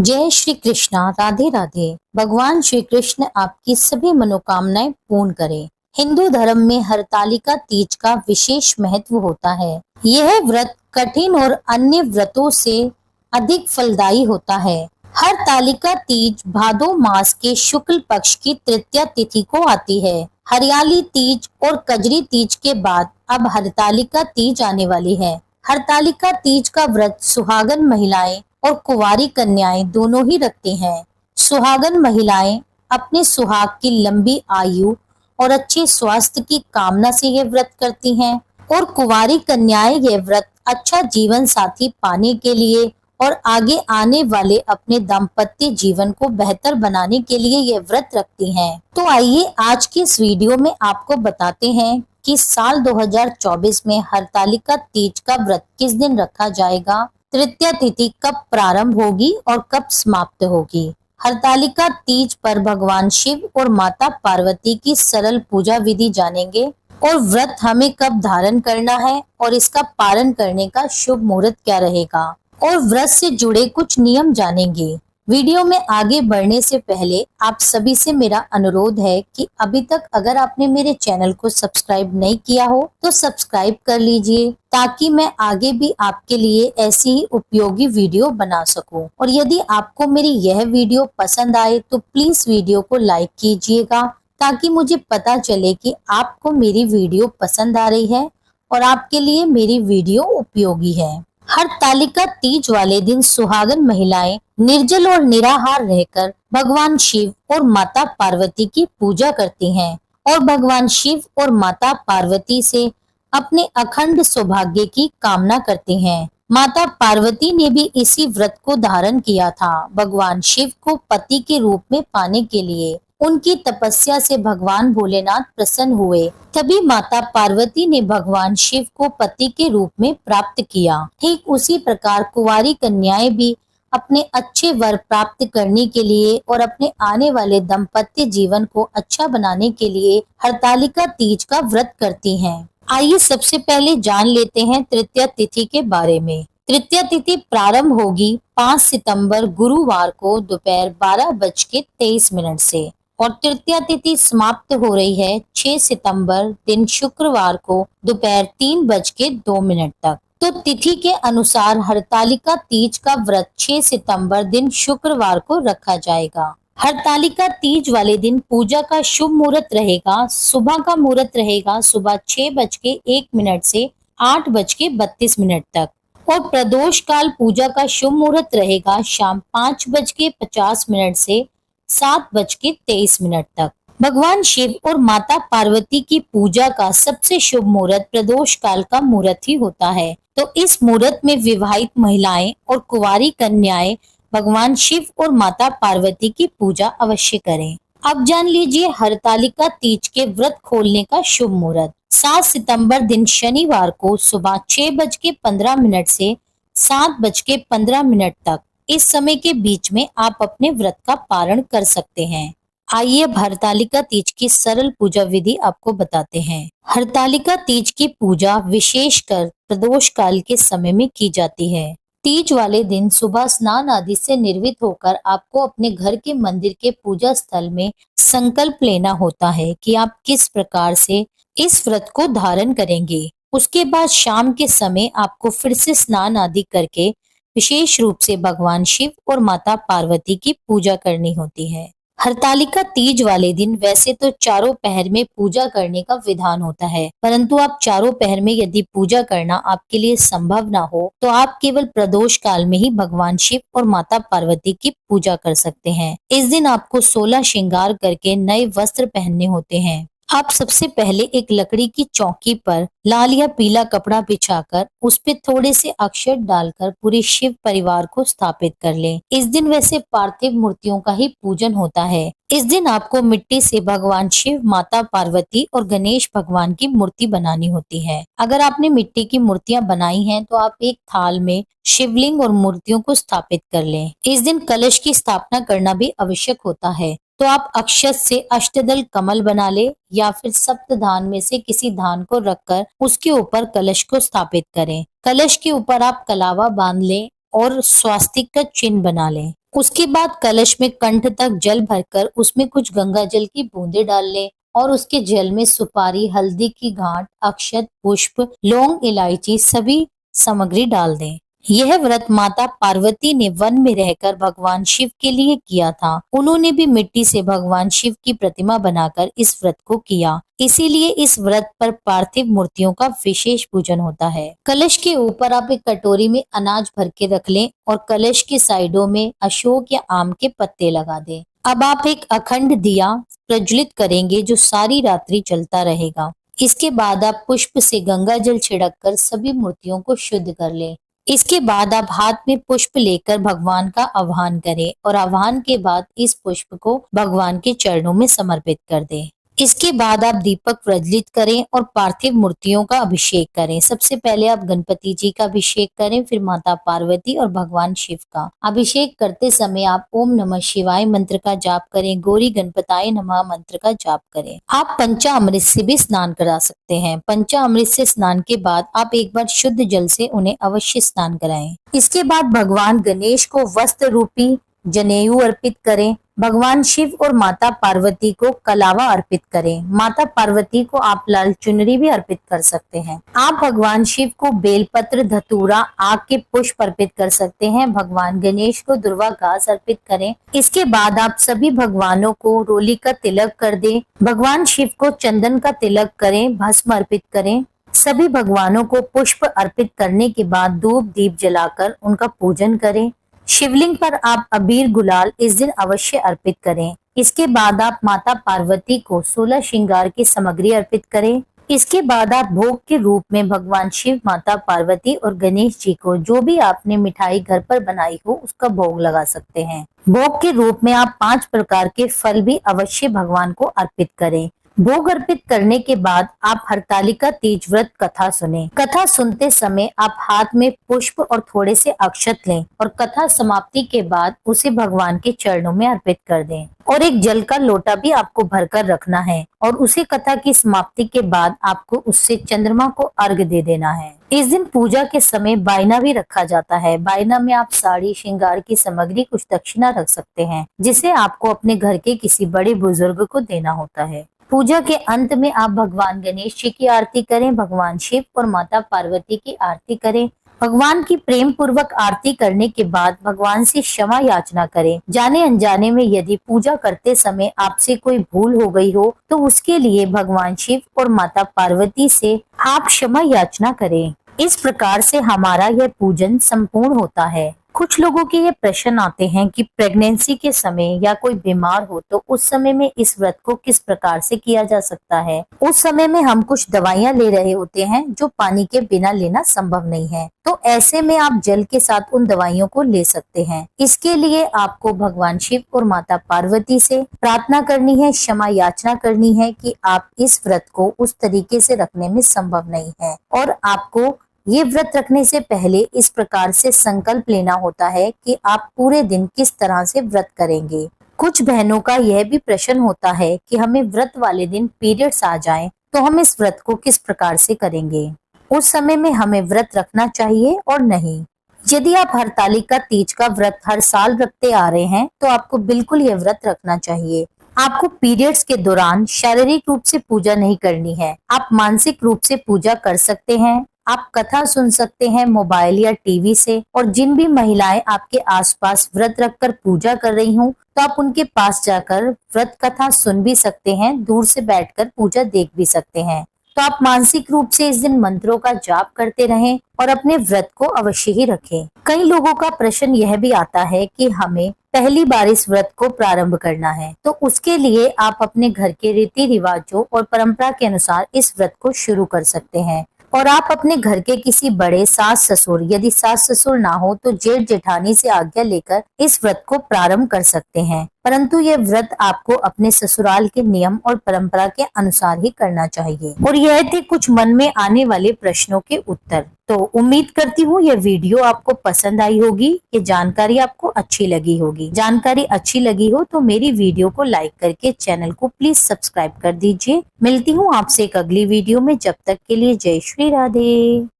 जय श्री कृष्णा। राधे राधे। भगवान श्री कृष्ण आपकी सभी मनोकामनाएं पूर्ण करें। हिंदू धर्म में हरतालिका तीज का विशेष महत्व होता है। यह व्रत कठिन और अन्य व्रतों से अधिक फलदायी होता है। हरतालिका तीज भादो मास के शुक्ल पक्ष की तृतीया तिथि को आती है। हरियाली तीज और कजरी तीज के बाद अब हरतालिका तीज आने वाली है। हरतालिका तीज का व्रत सुहागन महिलाएं और कुंवारी कन्याएं दोनों ही रखती हैं। सुहागन महिलाएं अपने सुहाग की लंबी आयु और अच्छे स्वास्थ्य की कामना से यह व्रत करती हैं और कुंवारी कन्याएं यह व्रत अच्छा जीवन साथी पाने के लिए और आगे आने वाले अपने दाम्पत्य जीवन को बेहतर बनाने के लिए यह व्रत रखती हैं। तो आइए आज की इस वीडियो में आपको बताते हैं कि साल 2024 में हरतालिका तीज का व्रत किस दिन रखा जाएगा, तृतीया तिथि कब प्रारंभ होगी और कब समाप्त होगी। हरतालिका तीज पर भगवान शिव और माता पार्वती की सरल पूजा विधि जानेंगे और व्रत हमें कब धारण करना है और इसका पालन करने का शुभ मुहूर्त क्या रहेगा और व्रत से जुड़े कुछ नियम जानेंगे। वीडियो में आगे बढ़ने से पहले आप सभी से मेरा अनुरोध है कि अभी तक अगर आपने मेरे चैनल को सब्सक्राइब नहीं किया हो तो सब्सक्राइब कर लीजिए ताकि मैं आगे भी आपके लिए ऐसी ही उपयोगी वीडियो बना सकूं। और यदि आपको मेरी यह वीडियो पसंद आए तो प्लीज वीडियो को लाइक कीजिएगा ताकि मुझे पता चले कि आपको मेरी वीडियो पसंद आ रही है और आपके लिए मेरी वीडियो उपयोगी है। हरतालिका तीज वाले दिन सुहागन महिलाएं निर्जल और निराहार रहकर भगवान शिव और माता पार्वती की पूजा करती हैं और भगवान शिव और माता पार्वती से अपने अखंड सौभाग्य की कामना करती हैं। माता पार्वती ने भी इसी व्रत को धारण किया था। भगवान शिव को पति के रूप में पाने के लिए उनकी तपस्या से भगवान भोलेनाथ प्रसन्न हुए, तभी माता पार्वती ने भगवान शिव को पति के रूप में प्राप्त किया। ठीक उसी प्रकार कुंवारी कन्याएं भी अपने अच्छे वर प्राप्त करने के लिए और अपने आने वाले दाम्पत्य जीवन को अच्छा बनाने के लिए हरतालिका तीज का व्रत करती हैं। आइए सबसे पहले जान लेते हैं तृतीया तिथि के बारे में। तृतीया तिथि प्रारंभ होगी 5 सितंबर गुरुवार को दोपहर 12:23 से और तृतीया तिथि समाप्त हो रही है 6 सितंबर दिन शुक्रवार को दोपहर 3:02 तक। तो तिथि के अनुसार हरतालिका तीज का व्रत 6 सितंबर दिन शुक्रवार को रखा जाएगा। हरतालिका तीज वाले दिन पूजा का शुभ मुहूर्त रहेगा। सुबह का मुहूर्त रहेगा सुबह 6:01 से 8:32 तक और प्रदोष काल पूजा का शुभ मुहूर्त रहेगा शाम 5:50 से 7:23 तक। भगवान शिव और माता पार्वती की पूजा का सबसे शुभ मुहूर्त प्रदोष काल का मुहूर्त ही होता है। तो इस मुहूर्त में विवाहित महिलाएं और कुंवारी कन्याएं भगवान शिव और माता पार्वती की पूजा अवश्य करें। अब जान लीजिए हरतालिका तीज के व्रत खोलने का शुभ मुहूर्त। 7 सितंबर दिन शनिवार को सुबह 6:15 से 7:15 तक। इस समय के बीच में आप अपने व्रत का पारण कर सकते हैं। आइए अब हरतालिका तीज की सरल पूजा विधि आपको बताते हैं। हरतालिका तीज की पूजा विशेषकर प्रदोष काल के समय में की जाती है। तीज वाले दिन सुबह स्नान आदि से निर्वित होकर आपको अपने घर के मंदिर के पूजा स्थल में संकल्प लेना होता है कि आप किस प्रकार से इस व्रत को धारण करेंगे। उसके बाद शाम के समय आपको फिर से स्नान आदि करके विशेष रूप से भगवान शिव और माता पार्वती की पूजा करनी होती है। हरतालिका तीज वाले दिन वैसे तो चारों पहर में पूजा करने का विधान होता है, परंतु आप चारों पहर में यदि पूजा करना आपके लिए संभव ना हो तो आप केवल प्रदोष काल में ही भगवान शिव और माता पार्वती की पूजा कर सकते हैं। इस दिन आपको 16 श्रृंगार करके नए वस्त्र पहनने होते हैं। आप सबसे पहले एक लकड़ी की चौकी पर लाल या पीला कपड़ा बिछाकर उस पे थोड़े से अक्षत डालकर पूरे शिव परिवार को स्थापित कर लें। इस दिन वैसे पार्थिव मूर्तियों का ही पूजन होता है। इस दिन आपको मिट्टी से भगवान शिव, माता पार्वती और गणेश भगवान की मूर्ति बनानी होती है। अगर आपने मिट्टी की मूर्तियां बनाई हैं तो आप एक थाल में शिवलिंग और मूर्तियों को स्थापित कर लें। इस दिन कलश की स्थापना करना भी आवश्यक होता है। तो आप अक्षत से अष्टदल कमल बना ले या फिर सप्त धान में से किसी धान को रखकर उसके ऊपर कलश को स्थापित करें। कलश के ऊपर आप कलावा बांध लें और स्वास्तिक का चिन्ह बना लें। उसके बाद कलश में कंठ तक जल भरकर उसमें कुछ गंगा जल की बूंदें डाल लें और उसके जल में सुपारी, हल्दी की गांठ, अक्षत, पुष्प, लौंग, इलायची सभी सामग्री डाल दें। यह व्रत माता पार्वती ने वन में रहकर भगवान शिव के लिए किया था। उन्होंने भी मिट्टी से भगवान शिव की प्रतिमा बनाकर इस व्रत को किया। इसीलिए इस व्रत पर पार्थिव मूर्तियों का विशेष पूजन होता है। कलश के ऊपर आप एक कटोरी में अनाज भर के रख लें और कलश के साइडों में अशोक या आम के पत्ते लगा दें। अब आप एक अखंड दिया प्रज्वलित करेंगे जो सारी रात्रि जलता रहेगा। इसके बाद आप पुष्प से गंगा जल छिड़क कर सभी मूर्तियों को शुद्ध कर लें। इसके बाद आप हाथ में पुष्प लेकर भगवान का आह्वान करें और आह्वान के बाद इस पुष्प को भगवान के चरणों में समर्पित कर दें। इसके बाद आप दीपक प्रज्वलित करें और पार्थिव मूर्तियों का अभिषेक करें। सबसे पहले आप गणपति जी का अभिषेक करें, फिर माता पार्वती और भगवान शिव का। अभिषेक करते समय आप ओम नमः शिवाय मंत्र का जाप करें, गौरी गणपताय नमः मंत्र का जाप करें। आप पंचामृत से भी स्नान करा सकते हैं। पंचामृत से स्नान के बाद आप एक बार शुद्ध जल से उन्हें अवश्य स्नान कराएं। इसके बाद भगवान गणेश को वस्त्र रूपी जनेऊ अर्पित करें। भगवान शिव और माता पार्वती को कलावा अर्पित करें। माता पार्वती को आप लाल चुनरी भी अर्पित कर सकते हैं। आप भगवान शिव को बेलपत्र, धतूरा, आग के पुष्प अर्पित कर सकते हैं। भगवान गणेश को दुर्वा घास अर्पित करें। इसके बाद आप सभी भगवानों को रोली का तिलक कर दें। भगवान शिव को चंदन का तिलक करें, भस्म अर्पित करें। सभी भगवानों को पुष्प अर्पित करने के बाद धूप दीप जलाकर उनका पूजन करें। शिवलिंग पर आप अबीर गुलाल इस दिन अवश्य अर्पित करें। इसके बाद आप माता पार्वती को 16 श्रृंगार की सामग्री अर्पित करें। इसके बाद आप भोग के रूप में भगवान शिव, माता पार्वती और गणेश जी को जो भी आपने मिठाई घर पर बनाई हो उसका भोग लगा सकते हैं। भोग के रूप में आप 5 प्रकार के फल भी अवश्य भगवान को अर्पित करें। भोग अर्पित करने के बाद आप हरतालिका तीज व्रत कथा सुने। कथा सुनते समय आप हाथ में पुष्प और थोड़े से अक्षत लें और कथा समाप्ति के बाद उसे भगवान के चरणों में अर्पित कर दें और एक जल का लोटा भी आपको भरकर रखना है और उसी कथा की समाप्ति के बाद आपको उससे चंद्रमा को अर्घ दे देना है। इस दिन पूजा के समय बायना भी रखा जाता है। बायना में आप साड़ी, श्रृंगार की सामग्री, कुछ दक्षिणा रख सकते हैं जिसे आपको अपने घर के किसी बड़े बुजुर्ग को देना होता है। पूजा के अंत में आप भगवान गणेश जी की आरती करें, भगवान शिव और माता पार्वती की आरती करें। भगवान की प्रेम पूर्वक आरती करने के बाद भगवान से क्षमा याचना करें। जाने अनजाने में यदि पूजा करते समय आपसे कोई भूल हो गई हो तो उसके लिए भगवान शिव और माता पार्वती से आप क्षमा याचना करें। इस प्रकार से हमारा यह पूजन संपूर्ण होता है। कुछ लोगों के ये प्रश्न आते हैं कि प्रेगनेंसी के समय या कोई बीमार हो तो उस समय में इस व्रत को किस प्रकार से किया जा सकता है। उस समय में हम कुछ दवाइयां ले रहे होते हैं जो पानी के बिना लेना संभव नहीं है, तो ऐसे में आप जल के साथ उन दवाइयों को ले सकते हैं। इसके लिए आपको भगवान शिव और माता पार्वती से प्रार्थना करनी है, क्षमा याचना करनी है कि आप इस व्रत को उस तरीके से रखने में संभव नहीं है और आपको ये व्रत रखने से पहले इस प्रकार से संकल्प लेना होता है कि आप पूरे दिन किस तरह से व्रत करेंगे। कुछ बहनों का यह भी प्रश्न होता है कि हमें व्रत वाले दिन पीरियड्स आ जाएं तो हम इस व्रत को किस प्रकार से करेंगे। उस समय में हमें व्रत रखना चाहिए और नहीं। यदि आप हरतालिका तीज का व्रत हर साल रखते आ रहे हैं तो आपको बिल्कुल यह व्रत रखना चाहिए। आपको पीरियड्स के दौरान शारीरिक रूप से पूजा नहीं करनी है, आप मानसिक रूप से पूजा कर सकते हैं। आप कथा सुन सकते हैं मोबाइल या टीवी से और जिन भी महिलाएं आपके आसपास व्रत रखकर पूजा कर रही हूँ तो आप उनके पास जाकर व्रत कथा सुन भी सकते हैं, दूर से बैठकर पूजा देख भी सकते हैं। तो आप मानसिक रूप से इस दिन मंत्रों का जाप करते रहें और अपने व्रत को अवश्य ही रखें। कई लोगों का प्रश्न यह भी आता है कि हमें पहली बार इस व्रत को प्रारंभ करना है, तो उसके लिए आप अपने घर के रीति रिवाजों और परंपरा के अनुसार इस व्रत को शुरू कर सकते हैं और आप अपने घर के किसी बड़े सास ससुर, यदि सास ससुर ना हो तो जेठ जेठानी से आज्ञा लेकर इस व्रत को प्रारंभ कर सकते हैं। परंतु यह व्रत आपको अपने ससुराल के नियम और परंपरा के अनुसार ही करना चाहिए। और यह थे कुछ मन में आने वाले प्रश्नों के उत्तर। तो उम्मीद करती हूँ यह वीडियो आपको पसंद आई होगी, ये जानकारी आपको अच्छी लगी होगी। जानकारी अच्छी लगी हो तो मेरी वीडियो को लाइक करके चैनल को प्लीज सब्सक्राइब कर दीजिए। मिलती हूँ आपसे एक अगली वीडियो में, जब तक के लिए जय श्री राधे।